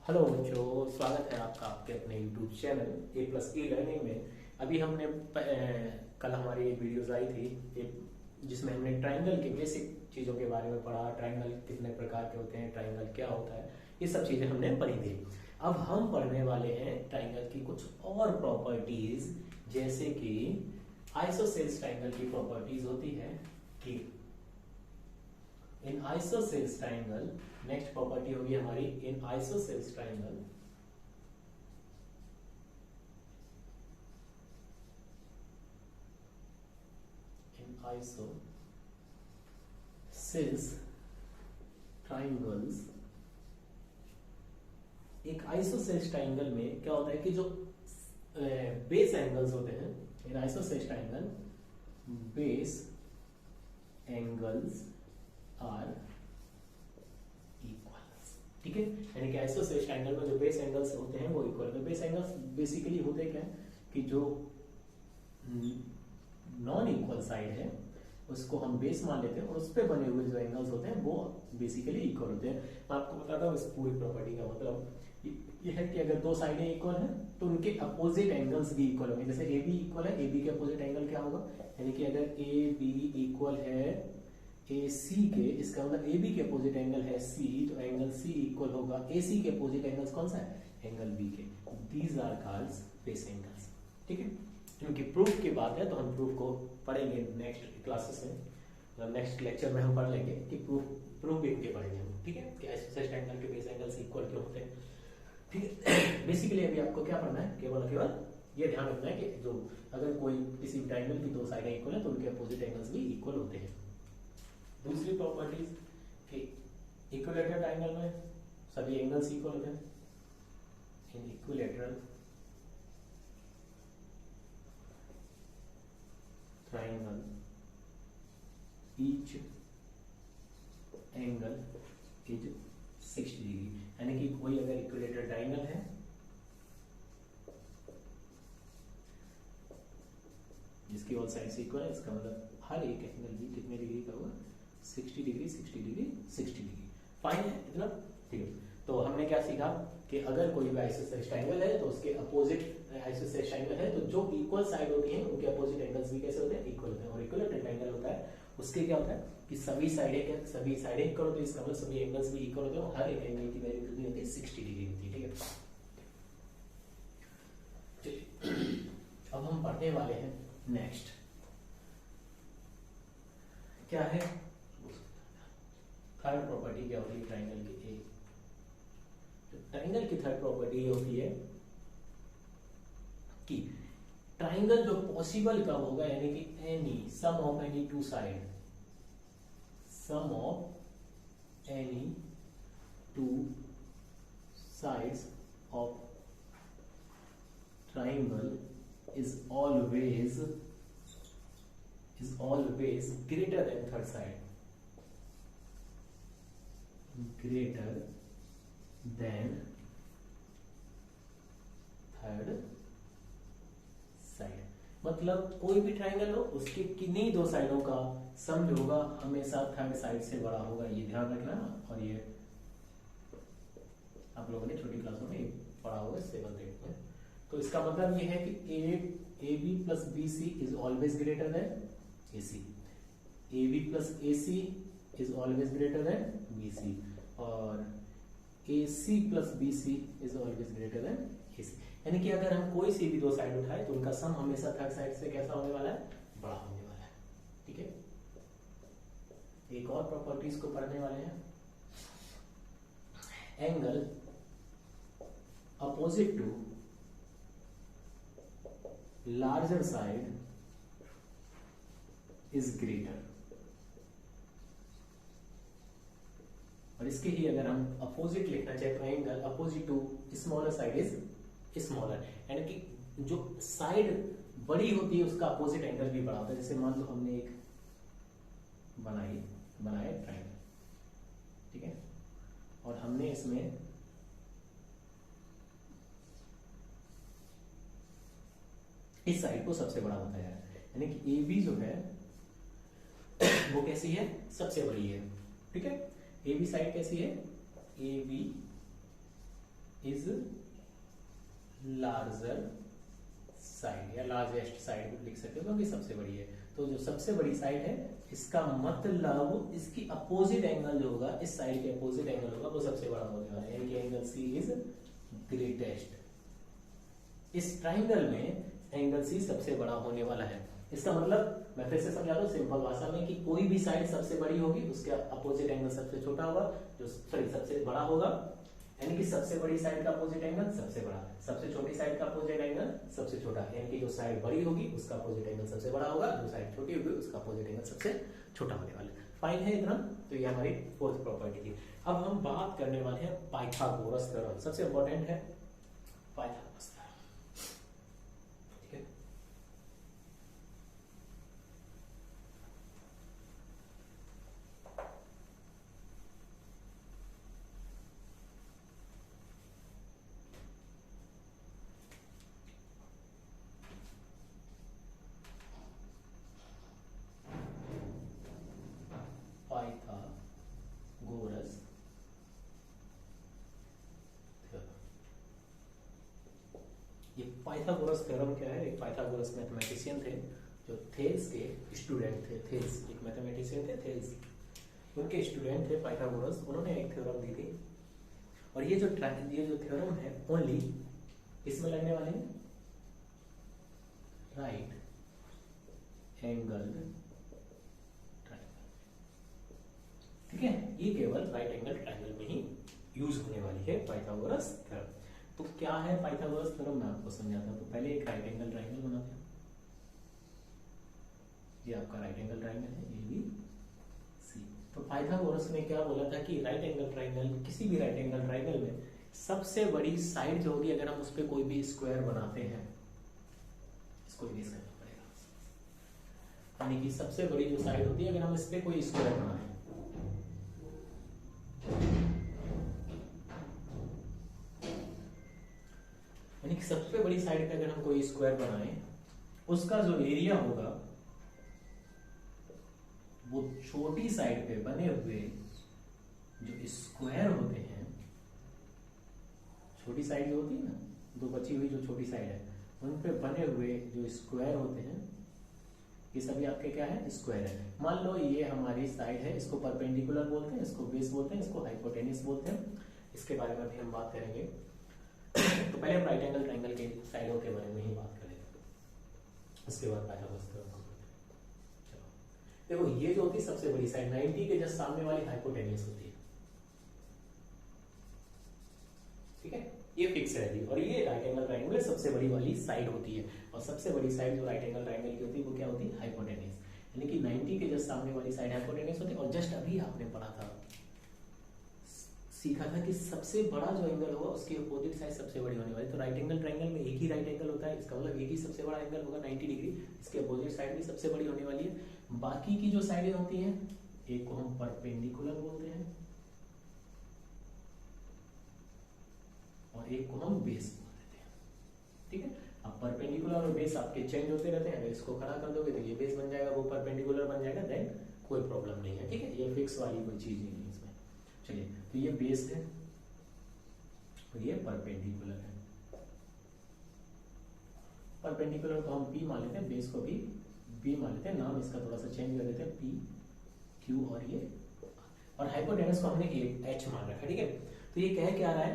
Hello बच्चों, स्वागत है आपका आपके अपने यूट्यूब चैनल ए प्लस ई लर्निंग में। अभी हमने कल हमारी एक वीडियोस आई थी जिसमें हमने ट्राइंगल के बेसिक चीज़ों के बारे में पढ़ा। ट्राइंगल कितने प्रकार के होते हैं, ट्राइंगल क्या होता है, ये सब चीज़ें हमने पढ़ी थी। अब हम पढ़ने वाले हैं ट्राइंगल की कुछ और प्रॉपर्टीज, जैसे कि आइसोसेल्स ट्राइंगल की प्रॉपर्टीज होती है कि in isosceles triangle, next property होगी हमारी in isosceles triangle in isosceles triangles. एक आइसोसेल्स ट्राइंगल में क्या होता है कि जो बेस एंगल्स होते हैं in isosceles triangle, base angles are equal. ठीक है, यानी कि आइसोसेल्स ट्रायंगल में जो बेस एंगल्स होते हैं वो इक्वल है। बेस एंगल्स बेसिकली होते क्या है कि जो नॉन इक्वल साइड है उसको हम बेस मान लेते हैं और उस पर बने हुए जो एंगल्स होते हैं वो बेसिकली इक्वल होते हैं। मैं आपको बताता हूँ इस पूरी प्रॉपर्टी का मतलब ये है कि अगर दो साइडें इक्वल हैं तो उनके अपोजिट एंगल्स भी इक्वल होंगे। जैसे ए बी इक्वल है, ए बी के अपोजिट एंगल क्या होगा, यानी कि अगर ए बी इक्वल है ए सी के, इसका मतलब ए बी के अपोजिट एंगल है सी, तो एंगल सी इक्वल होगा ए सी के अपोजिट एंगल्स कौन सा है, एंगल बी के। These are called base angles. ठीक है, क्योंकि प्रूफ की बात है तो हम प्रूफ को पढ़ेंगे नेक्स्ट क्लासेस में, मतलब नेक्स्ट लेक्चर में हम पढ़ लेंगे कि प्रूफ भी इनके पढ़ेंगे हम। ठीक है, कि आइसोसेल्स ट्रायंगल के बेस एंगल्स इक्वल क्यों होते हैं। ठीक है, बेसिकली अभी आपको क्या पढ़ना है, केवल केवल ये ध्यान रखना है कि जो अगर कोई किसी ट्रायंगल की दो साइडें इक्वल है तो उनके अपोजिट एंगल्स भी इक्वल होते हैं। दूसरी प्रॉपर्टीज कि इक्विलेटरल ट्रायंगल में सभी एंगल्स इक्वल होते हैं। इन equilateral triangle each angle is 60 degree, यानी कि कोई अगर इक्विलेटरल ट्रायंगल है जिसकी ऑल साइड्स इक्वल है, इसका मतलब हर एक एंगल भी कितने डिग्री का होगा, 60 डिग्री 60 डिग्री 60 डिग्री। फाइन है इतना। ठीक है, तो हमने क्या सीखा कि अगर कोई भी आइसोसेल्स ट्रायंगल है तो उसके अपोजिट आइसोसेल्स ट्रायंगल है तो जो इक्वल साइड होती है उनके अपोजिट एंगल्स भी कैसे होते हैं, इक्वल होते हैं। और इक्विलेटरल ट्रायंगल होता है उसके क्या होता है कि सभी साइडें इक्वल होती है, इसका मतलब सभी एंगल्स भी इक्वल होते हैं और हर एक एंगल की वैल्यू कितनी होती है, 60 डिग्री होती है। ठीक है, अब हम पढ़ने वाले हैं नेक्स्ट क्या है, थर्ड प्रॉपर्टी क्या होती है ट्रायंगल की। एक ट्रायंगल की थर्ड प्रॉपर्टी होती है कि ट्रायंगल जो पॉसिबल कब होगा, यानी कि any sum of any two side, sum of any two sides of triangle is always greater than third side, greater than third side। मतलब कोई भी ट्रायंगल हो उसके किन्हीं दो साइडों का सम जो होगा हमेशा थर्ड साइड से बड़ा होगा, ये ध्यान रखना। और ये आप लोगों ने छोटी क्लासों में पढ़ा होगा 7th 8th में। तो इसका मतलब ये है कि A B plus B C is always greater than A C, A B plus A C is always greater than B C, और A C plus B C is always greater than A C. यानी कि अगर हम कोई सी भी दो side उठाए तो उनका सम हमेशा थर्ड साइड से कैसा होने वाला है, बड़ा होने वाला है। ठीक है, एक और प्रॉपर्टीज को पढ़ने वाले हैं। Angle opposite to larger side is greater, और इसके ही अगर हम अपोजिट लिखना चाहे तो angle opposite to smaller side is smaller, यानी कि जो साइड बड़ी होती है उसका अपोजिट एंगल भी बड़ा होता है। जैसे मान लो हमने एक बनाया ट्रायंगल, ठीक है, और हमने इसमें इस साइड को सबसे बड़ा बताया है, यानी कि ए बी जो है वो कैसी है, सबसे बड़ी है। ठीक है, ए बी साइड कैसी है, A B is larger side या लार्जेस्ट साइड लिख सकते हो क्योंकि सबसे बड़ी है। तो जो सबसे बड़ी साइड है इसका मतलब इसकी अपोजिट एंगल जो होगा, इस साइड के अपोजिट एंगल होगा वो सबसे बड़ा होने वाला है, यानी कि एंगल सी इज ग्रेटेस्ट। इस ट्राइंगल में एंगल सी सबसे बड़ा होने वाला है। इसका मतलब मैं फिर से समझा दूं सिंपल भाषा में कि कोई भी साइड सबसे बड़ी होगी उसके अपोजिट एंगल सबसे छोटा होगा, जो सॉरी सबसे बड़ा होगा, यानी कि सबसे बड़ी साइड का अपोजिट एंगल सबसे बड़ा, सबसे छोटी साइड का अपोजिट एंगल सबसे छोटा, यानी कि जो साइड बड़ी होगी उसका अपोजिट एंगल सबसे बड़ा होगा, जो साइड छोटी होगी उसका अपोजिट एंगल सबसे छोटा होने वाला है। फाइन है इतना। तो ये हमारी फोर्थ प्रॉपर्टी थी। अब हम बात करने वाले हैं पाइथागोरस थ्योरम। सबसे इंपॉर्टेंट है पाइथागोरस थ्योरम, ठीक है। Pythagoras theorem. ये पाइथागोरस थ्योरम क्या है? एक पाइथागोरस मैथमेटिशियन थे जो थेल्स के स्टूडेंट थे। थेल्स एक मैथमेटिशियन थे, थेल्स उनके स्टूडेंट थे पाइथागोरस। उन्होंने एक थ्योरम दी थी और ये जो थ्योरम है ओनली इसमें लगने वाले हैं राइट एंगल ट्राइंगल, ठीक है। ये केवल राइट एंगल ट्राइंगल में ही यूज होने वाली है पाइथागोरस थ्योरम। तो क्या है पाइथागोरस थ्योरम मैं आपको समझाता हूं। तो पहले एक राइट एंगल ट्राइंगल बनाते हैं। ये आपका राइट एंगल ट्राइंगल है ए बी सी। तो पाइथागोरस ने क्या बोला था कि राइट एंगल ट्राइंगल, किसी भी राइट एंगल ट्राइंगल में सबसे बड़ी साइड जो होगी, अगर हम उस पर कोई भी स्क्वायर बनाते हैं, इसको इरेज करना पड़ेगा, यानी कि सबसे बड़ी जो साइड होती है अगर हम इस पे कोई स्क्वायर बनाए, यानी कि सबसे बड़ी साइड पे अगर हम कोई स्क्वायर बनाए, उसका जो एरिया होगा वो छोटी साइड पे बने हुए जो स्क्वायर होते हैं, छोटी साइड जो होती है ना, दो बची हुई जो छोटी साइड है, उन पे बने हुए जो स्क्वायर होते हैं, ये सभी आपके क्या है? स्क्वायर है। मान लो ये हमारी साइड है, इसको परपेंडिकुलर बोलते हैं, इसको बेस बोलते हैं, इसको हाइपोटेन्यूस बोलते हैं। इसके बारे में भी हम बात करेंगे। तो पहले हम राइट एंगल ट्राइंगल के साइडों के बारे में ही बात करेंगे, उसके बाद पाइथागोरस थ्योरम। चलो देखो, ये जो होती है सबसे बड़ी साइड 90 के जस्ट सामने वाली हाइपोटेन्यूस होती है, ठीक है। ये फिक्स रहेगी और ये राइट एंगल ट्राइंगल में सबसे बड़ी वाली साइड होती है। और सबसे बड़ी साइड जो राइट एंगल ट्राइंगल की होती है वो क्या होती है? हाइपोटेन्यूस, यानी कि 90 के जस्ट सामने वाली साइड हाइपोटेन्यूस होती है। और जस्ट अभी आपने पढ़ा था, सीखा था कि सबसे बड़ा जो एंगल होगा उसकी अपोजिट साइड सबसे बड़ी होने वाली। तो राइट एंगल ट्राइंगल में एक ही राइट एंगल होता है, इसका मतलब एक ही सबसे बड़ा एंगल होगा 90 डिग्री, इसके अपोजिट साइड भी सबसे बड़ी होने वाली है। बाकी की जो साइडें होती हैं, एक को हम परपेंडिकुलर बोलते हैं और एक को हम बेस बोल देते हैं, ठीक है। अब परपेंडिकुलर और बेस आपके चेंज होते रहते हैं, अगर इसको खड़ा कर दोगे तो ये बेस बन जाएगा, वो परपेंडिकुलर बन जाएगा, देन कोई प्रॉब्लम नहीं है, ठीक है। ये फिक्स वाली कोई चीज नहीं है इसमें। चलिए, तो ये बेस है और ये परपेंडिकुलर है। परपेंडिकुलर को हम P मान लेते हैं, बेस को भी B मान लेते हैं, नाम इसका थोड़ा सा चेंज कर देते हैं, P Q और ये, और हाइपोटेन्यूस को हमने H मान रखा, ठीक है। तो ये कह क्या रहा है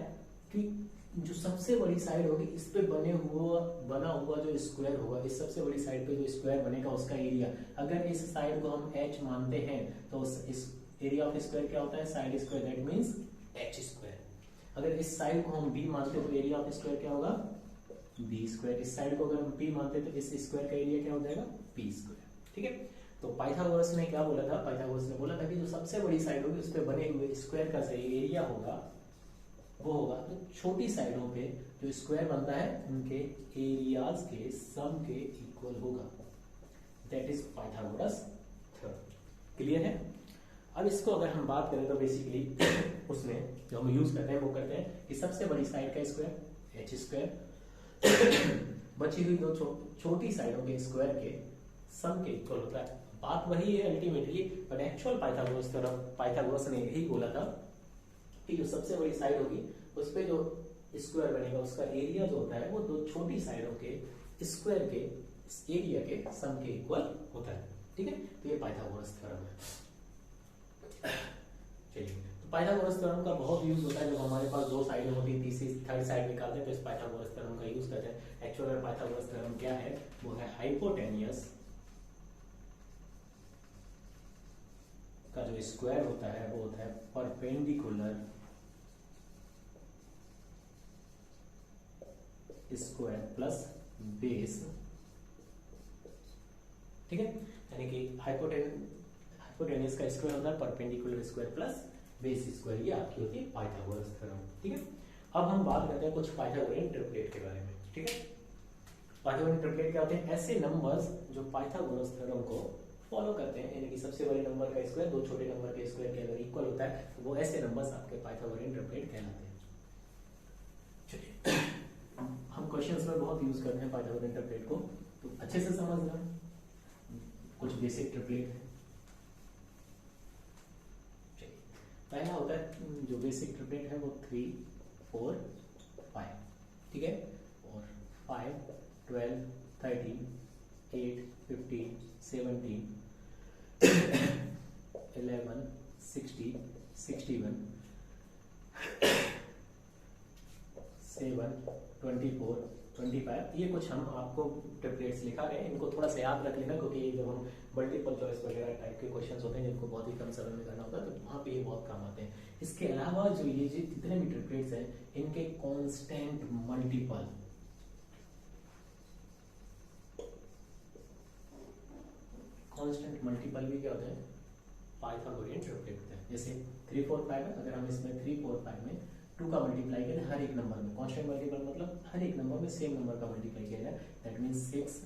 कि जो सबसे बड़ी साइड होगी इस पे बना हुआ जो स्क्वायर होगा, इस सबसे बड़ी साइड पे जो स्क्वायर बनेगा उसका एरिया, अगर इस साइड को हम H मानते हैं तो इस एरिया ऑफ स्क्वायर क्या होता है? Side square, that means H square. अगर इस साइड को हम B मानते हैं तो एरिया ऑफ स्क्वायर क्या होगा? B square. इस साइड को अगर हम P मानते हैं तो इस स्क्वायर का एरिया क्या हो जाएगा? P स्क्वायर, ठीक है। तो पाइथागोरस ने क्या बोला था? पाइथागोरस ने बोला था कि जो सबसे बड़ी साइड होगी उस पे बने हुए स्क्वायर का सही एरिया होगा वो होगा तो छोटी साइडों पे जो स्क्वायर बनता है उनके एरियाज के सम के इक्वल होगा, that is Pythagoras theorem. Clear है? अब इसको अगर हम बात करें तो बेसिकली उसमें जो हम यूज करते हैं वो करते हैं कि सबसे बड़ी साइड का स्क्वायर H स्क्वायर बची हुई दो छोटी साइडों के स्क्वायर के सम के इक्वल होता है। बात वही है अल्टीमेटली, बट एक्चुअल पाइथागोरस ने यही बोला था कि जो सबसे बड़ी साइड होगी उस पे जो स्क्वायर बनेगा उसका एरिया जो होता है वो दो छोटी साइडों के स्क्वायर के एरिया के सम के इक्वल होता है। ठीक है, तो ये पाइथागोरस थ्योरम है। चलिए, तो पाइथागोरस थ्योरम का बहुत यूज होता है जब हमारे पास दो साइडें होती है, तीसरी थर्ड साइड निकालते हैं तो इस पाइथागोरस थ्योरम का यूज करते हैं। एक्चुअल में पाइथागोरस थ्योरम क्या है, वो है हाइपोटेनियस का जो स्क्वायर होता है वो होता है परपेंडिकुलर स्क्वायर प्लस बेस। ठीक है, यानी कि हाइपोटेनियस का स्क्वायर होता है perpendicular square plus base square, ये आपकी होती है पाइथागोरस थ्योरम। ठीक है, अब हम बात करते हैं कुछ पाइथागोरियन ट्रिपलेट के बारे में। ठीक है, पाइथागोरियन ट्रिपलेट क्या होते हैं, ऐसे नंबर्स जो पाइथागोरस थ्योरम को फॉलो करते हैं, यानी कि सबसे बड़े नंबर का स्क्वायर दो छोटे नंबर के स्क्वायर के अगर इक्वल होता है तो वो ऐसे नंबर्स आपके पाइथागोरियन ट्रिपलेट कहलाते हैं। चलिए, हम क्वेश्चंस में बहुत यूज करते हैं पाइथागोरियन ट्रिपलेट को, तो अच्छे से समझना। कुछ बेसिक ट्रिपलेट है। चलिए, पहला होता है जो बेसिक ट्रिपलेट है वो 3 4 5। ठीक है, और 5 12 13 8 15 17 11 60 61 7 24 25। ये कुछ हम आपको ट्रिपलेट्स लिखा रहे हैं, इनको थोड़ा सा याद रख लेना, क्योंकि ये जब हम मल्टीपल चॉइस वगैरह टाइप के क्वेश्चंस होते हैं जिनको बहुत ही कम समय में करना होता है तो वहाँ पे ये बहुत काम आते हैं। इसके अलावा जो ये जितने भी ट्रिपलेट्स हैं इनके कांस्टेंट मल्टीपल, कांस्टेंट मल्टीपल भी क्या होते हैं, पाइथागोरियन ट्रिपलेट होते हैं। जैसे 3 4 5 है, अगर हम इसमें 3 4 5 में 2 का मल्टीप्लाई करें हर एक नंबर में, कांस्टेंट मल्टीपल मतलब हर एक नंबर में सेम नंबर का मल्टीप्लाई किया जाए, दैट मींस 6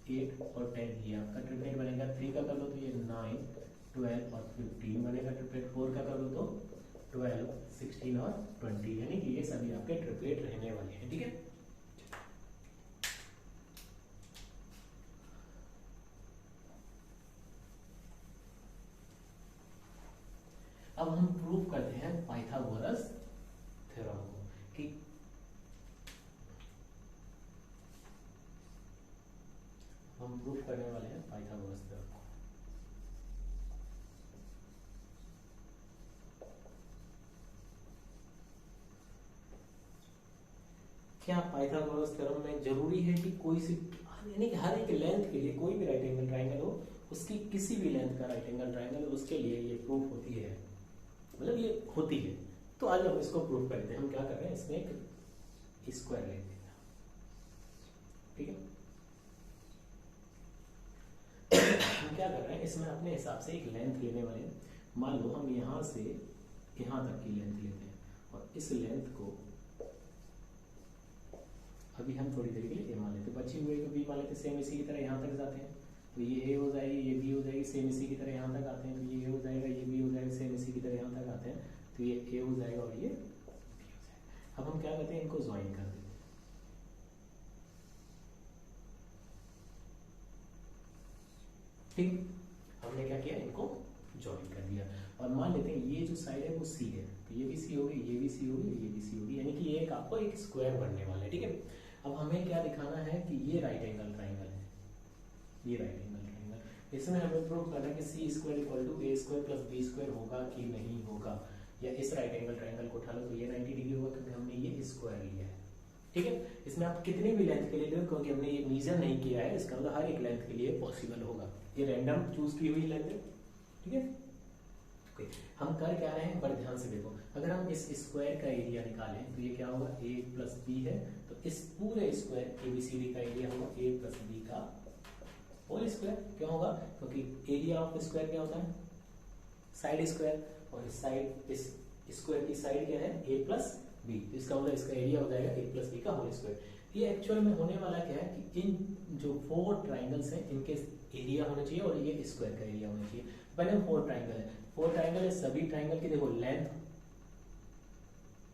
8 और 10, ये आपका ट्रिपलेट बनेगा। 3 का कर लो तो ये 9 12 और 15 बनेगा ट्रिपलेट। 4 का कर लो तो 12 16 और 20, यानी कि ये सभी आपके ट्रिपलेट रहने वाले हैं। ठीक है, अब हम प्रूव करते हैं पाइथागोरस थ्योरम को कि हम प्रूव करने वाले हैं पाइथागोरस थ्योरम को। क्या पाइथागोरस थ्योरम में जरूरी है कि कोई सी, यानी कि हर एक लेंथ के लिए कोई भी राइट एंगल ट्राइंगल हो, उसकी किसी भी लेंथ का राइट एंगल ट्राइंगल उसके लिए ये प्रूफ होती है, मतलब ये होती है। तो आज हम इसको प्रूव करते हैं। हम क्या कर रहे हैं, इसमें एक स्क्वायर ले लेंगे। ठीक है, हम क्या कर रहे हैं, इसमें अपने हिसाब से एक लेंथ लेने वाले हैं। मान लो हम यहां से यहां तक की लेंथ लेते हैं और इस लेंथ को अभी हम थोड़ी देर के लिए ए मान लेते हैं, बची हुए को बी मान लेते हैं, सेम इसी की तरह यहाँ तक जाते हैं तो ये ए हो जाएगी, ये बी हो जाएगी, सेम इसी की तरह यहाँ तक आते हैं तो ये ए हो जाएगा, ये बी हो जाएगा, सेम इसी की तरह यहाँ तक आते हैं तो ये ए हो जाएगा और ये बी हो जाएगा। अब हम क्या करते हैं, इनको ज्वाइन कर देते हैं। ठीक, हमने क्या किया, इनको ज्वाइन कर दिया और मान लेते हैं ये जो साइड है वो सी है, तो ये भी सी होगी, ये भी सी होगी, ये भी सी होगी, यानी कि ये एक आपको एक स्क्वायर बनने वाला है। ठीक है, अब हमें क्या दिखाना है कि ये राइट एंगल ट्राइंगल है, ये राइट एंगल ट्राइंगल, इसमें हमें प्रूव करना है कि C square equal to A square plus B square होगा कि नहीं होगा। या इस राइट एंगल ट्राइंगल को उठा लो तो ये 90 डिग्री होगा क्योंकि हमने ये स्क्वायर लिया है। ठीक है, इसमें आप कितनी भी लेंथ के लिए लो, क्योंकि हमने ये मेजर नहीं किया है, इसका मतलब हर एक लेंथ के लिए पॉसिबल होगा। ये रैंडम चूज की हुई लेंथ है। ठीक है, हम कर क्या रहे हैं, बड़े ध्यान से देखो, अगर हम इस स्क्वायर का एरिया निकालें तो ये क्या होगा, a प्लस बी है, तो इस पूरे स्क्वायर ABCD का एरिया होगा a प्लस बी का होल स्क्वायर। क्यों होगा, क्योंकि एरिया ऑफ स्क्वायर क्या होता है, साइड स्क्वायर, और इस साइड, इस स्क्वायर की साइड क्या है, a प्लस बी, तो इसका मतलब इसका एरिया हो जाएगा a प्लस बी का होल स्क्वायर। ये एक्चुअल में होने वाला क्या है कि इन जो 4 ट्राइंगल्स हैं इनके एरिया होने चाहिए और ये स्क्वायर का एरिया होना चाहिए। पहले हम 4 ट्राइंगल है, 4 ट्राइंगल है, सभी ट्राइंगल की देखो लेंथ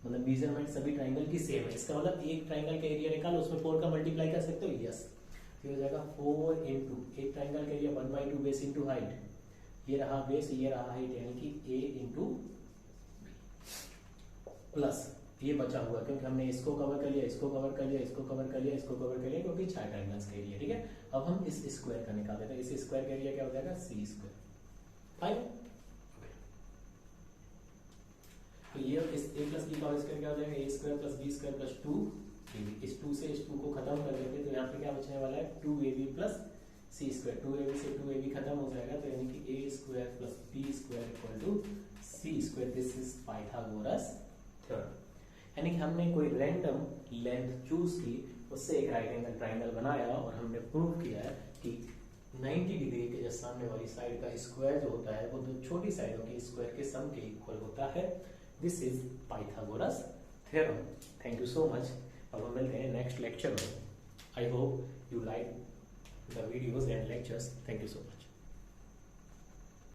मतलब मेजरमेंट सभी ट्राइंगल की सेम है, इसका मतलब एक ट्राइंगल का एरिया निकालो उसमें 4 का मल्टीप्लाई कर सकते हो, यस, तो हो जाएगा 4 इंटू एक ट्राइंगल का एरिया 1/2 बेस इंटू हाइट, ये रहा बेस, ये रहा हाइट, यानी कि a इंटू प्लस ये बचा हुआ, क्योंकि हमने इसको कवर कर लिया, इसको कवर कर लिया, इसको कवर कर लिया, इसको कवर कर लिया, क्योंकि 4 ट्रायंगल्स का एरिया। ठीक है, अब हम इस स्क्वायर का निकाल देते हैं। इस स्क्वायर का एरिया क्या हो जाएगा, सी स्क्वायर। फाइन, तो ये इस a प्लस बी का होल स्क्वायर क्या हो जाएगा, A square plus B square plus 2ab। इस 2 से इस 2 को खत्म कर देंगे तो यहाँ पे क्या बचने वाला है, 2ab प्लस सी स्क्वायर। 2ab से 2ab खत्म हो जाएगा, तो यानी कि a square plus b square equal to C square. This is Pythagoras theorem. यानी कि हमने कोई रैंडम लेंथ चूज की, उससे एक राइट एंगल ट्राइंगल बनाया और हमने प्रूव किया है कि 90 डिग्री के जो सामने वाली साइड का स्क्वायर जो होता है वो दो छोटी साइडों के स्क्वायर के सम के इक्वल होता है। This is Pythagoras theorem. Thank you so much. अब हम मिलते हैं नेक्स्ट लेक्चर में। I hope you like the videos and lectures. Thank you so much.